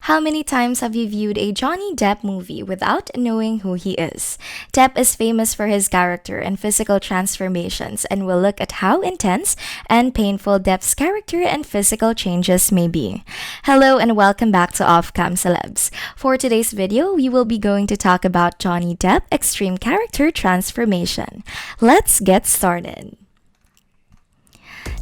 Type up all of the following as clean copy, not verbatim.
How many times have you viewed a Johnny Depp movie without knowing who he is? Depp is famous for his character and physical transformations, and we'll look at how intense and painful Depp's character and physical changes may be. Hello and welcome back to Off-Cam Celebs. For today's video, we will be going to talk about Johnny Depp extreme character transformation. Let's get started.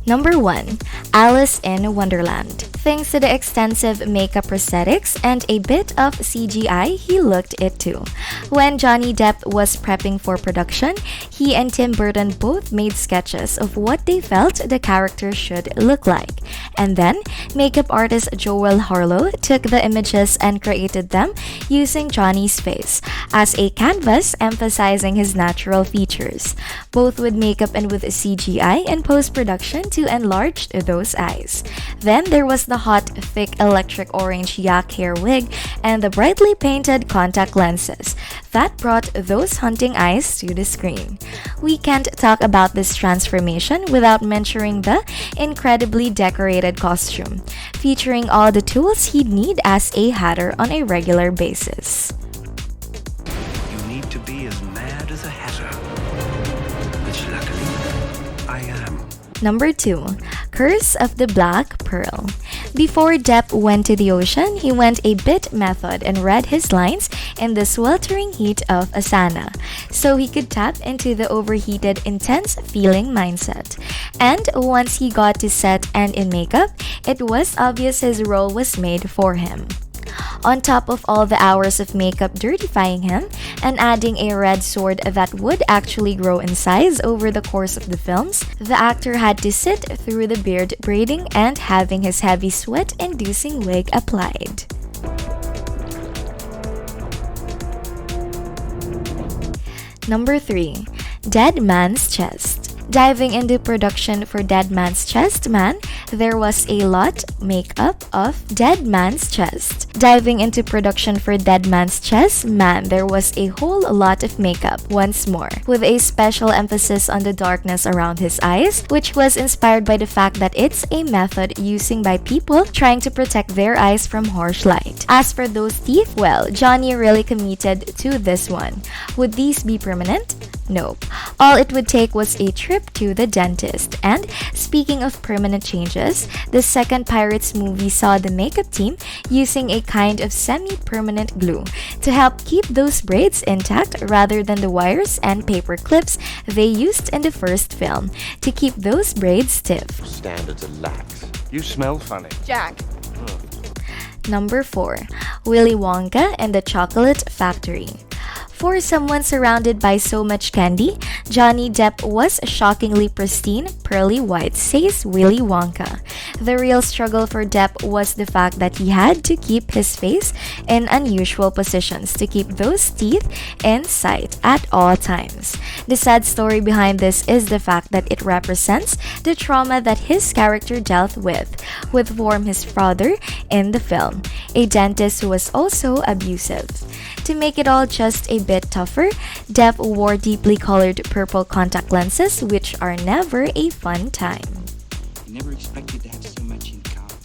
Number 1. Alice in Wonderland. Thanks to the extensive makeup prosthetics and a bit of CGI, he looked it too. When Johnny Depp was prepping for production, he and Tim Burton both made sketches of what they felt the character should look like. And then, makeup artist Joel Harlow took the images and created them using Johnny's face as a canvas emphasizing his natural features, both with makeup and with CGI and post-production to enlarge those eyes. Then there was the hot, thick electric orange yak hair wig and the brightly painted contact lenses that brought those hunting eyes to the screen. We can't talk about this transformation without mentioning the incredibly decorated costume, featuring all the tools he'd need as a hatter on a regular basis. You need to be as mad as a hatter, which luckily I am. Number 2. Curse of the Black Pearl. Before Depp went to the ocean, he went a bit method and read his lines in the sweltering heat of a sauna, so he could tap into the overheated, intense feeling mindset. And once he got to set and in makeup, it was obvious his role was made for him. On top of all the hours of makeup dirtifying him and adding a red sword that would actually grow in size over the course of the films, the actor had to sit through the beard braiding and having his heavy sweat-inducing wig applied. Number 3. Dead Man's Chest. Diving into production for Dead Man's Chest Man, there was a lot makeup of Dead Man's Chest. Diving into production for Dead Man's Chest Man, there was a whole lot of makeup once more, with a special emphasis on the darkness around his eyes, which was inspired by the fact that it's a method used by people trying to protect their eyes from harsh light. As for those teeth, well, Johnny really committed to this one. Would these be permanent? Nope. All it would take was a trip to the dentist. And speaking of permanent changes, the second Pirates movie saw the makeup team using a kind of semi-permanent glue to help keep those braids intact rather than the wires and paper clips they used in the first film to keep those braids stiff. Standards are lax. You smell funny. Jack. Number 4. Willy Wonka and the Chocolate Factory. For someone surrounded by so much candy, Johnny Depp was shockingly pristine, pearly white, says Willy Wonka. The real struggle for Depp was the fact that he had to keep his face in unusual positions to keep those teeth in sight at all times. The sad story behind this is the fact that it represents the trauma that his character dealt with Worm, his father, in the film, a dentist who was also abusive. To make it all just a bit tougher, Depp wore deeply colored purple contact lenses, which are never a fun time. I never expected to have so much in common.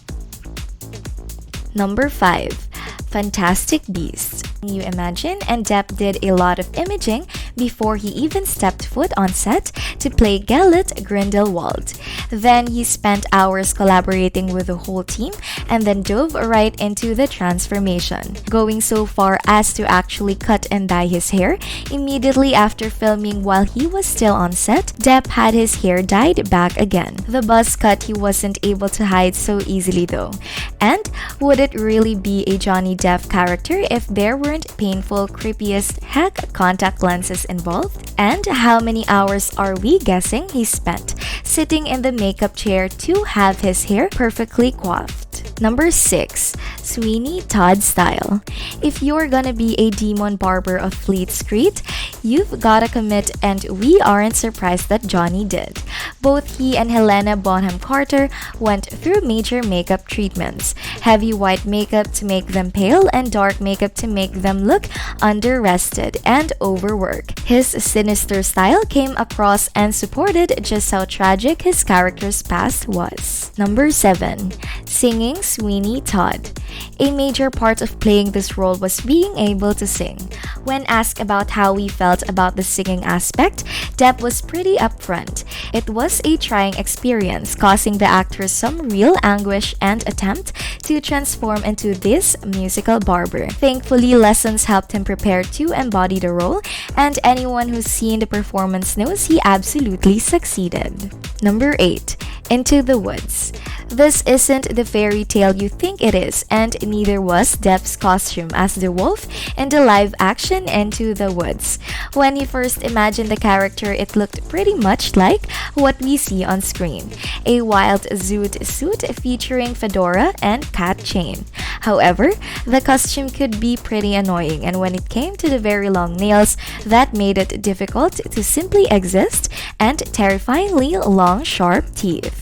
Number 5. Fantastic Beasts. You imagine, and Depp did a lot of imaging before he even stepped foot on set to play Gellert Grindelwald. Then he spent hours collaborating with the whole team and then dove right into the transformation, going so far as to actually cut and dye his hair immediately after filming. While he was still on set, Depp had his hair dyed back again. The buzz cut he wasn't able to hide so easily though. And would it really be a Johnny Depp character if there weren't painful, creepiest heck contact lenses involved? And how many hours are we guessing he spent sitting in the makeup chair to have his hair perfectly coiffed? Number 6. Sweeney Todd style. If you're gonna be a demon barber of Fleet Street, You've gotta commit, and we aren't surprised that Johnny did. Both he and Helena Bonham Carter went through major makeup treatments. Heavy white makeup to make them pale and dark makeup to make them look under-rested and overworked. His sinister style came across and supported just how tragic his character's past was. Number 7. Singing Sweeney Todd. A major part of playing this role was being able to sing. When asked about how he felt about the singing aspect, Depp was pretty upfront. It was a trying experience, causing the actors some real anguish and attempt to transform into this musical barber. Thankfully, lessons helped him prepare to embody the role, and anyone who's seen the performance knows he absolutely succeeded. Number 8. Into the Woods. This isn't the fairy tale you think it is, and neither was Depp's costume as the wolf in the live-action Into the Woods. When he first imagined the character, it looked pretty much like what we see on screen. A wild zoot suit featuring fedora and cat chain. However, the costume could be pretty annoying, and when it came to the very long nails, that made it difficult to simply exist, and terrifyingly long, sharp teeth.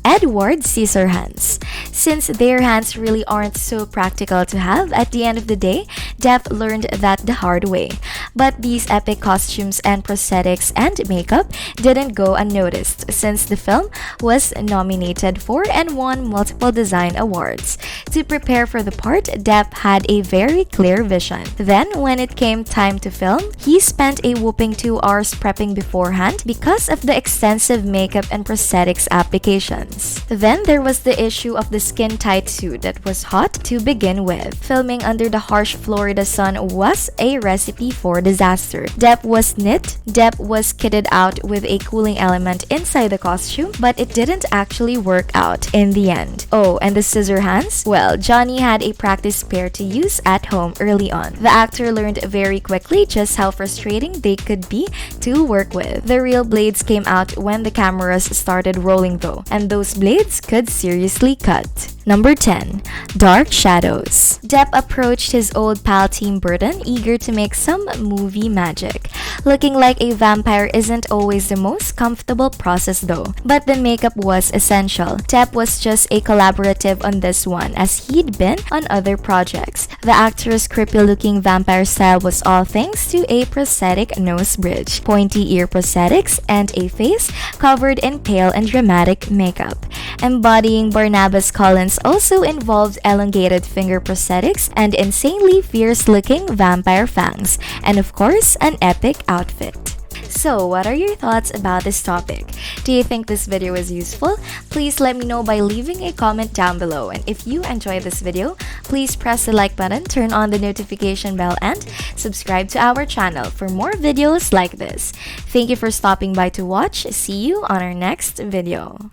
Edward Scissorhands. Since their hands really aren't so practical to have, at the end of the day, Depp learned that the hard way. But these epic costumes and prosthetics and makeup didn't go unnoticed, since the film was nominated for and won multiple design awards. To prepare for the part, Depp had a very clear vision. Then, when it came time to film, he spent a whopping 2 hours prepping beforehand because of the extensive makeup and prosthetics applications. Then there was the issue of the skin-tight suit that was hot to begin with. Filming under the harsh Florida sun was a recipe for disaster. Depp was kitted out with a cooling element inside the costume, but it didn't actually work out in the end. Oh, and the scissor hands? Well, Johnny had a practice pair to use at home early on. The actor learned very quickly just how frustrating they could be to work with. The real blades came out when the cameras started rolling though, and those blades could seriously cut. Number 10. Dark Shadows. Depp approached his old pal Tim Burton, eager to make some movie magic. Looking like a vampire isn't always the most comfortable process though, but the makeup was essential. Depp was just a collaborative on this one, as he'd been on other projects. The actor's creepy-looking vampire style was all thanks to a prosthetic nose bridge, pointy ear prosthetics, and a face covered in pale and dramatic makeup. Embodying Barnabas Collins also involved elongated finger prosthetics and insanely fierce-looking vampire fangs, and of course, an epic outfit. So, what are your thoughts about this topic? Do you think this video was useful? Please let me know by leaving a comment down below. And if you enjoyed this video, please press the like button, turn on the notification bell, and subscribe to our channel for more videos like this. Thank you for stopping by to watch. See you on our next video.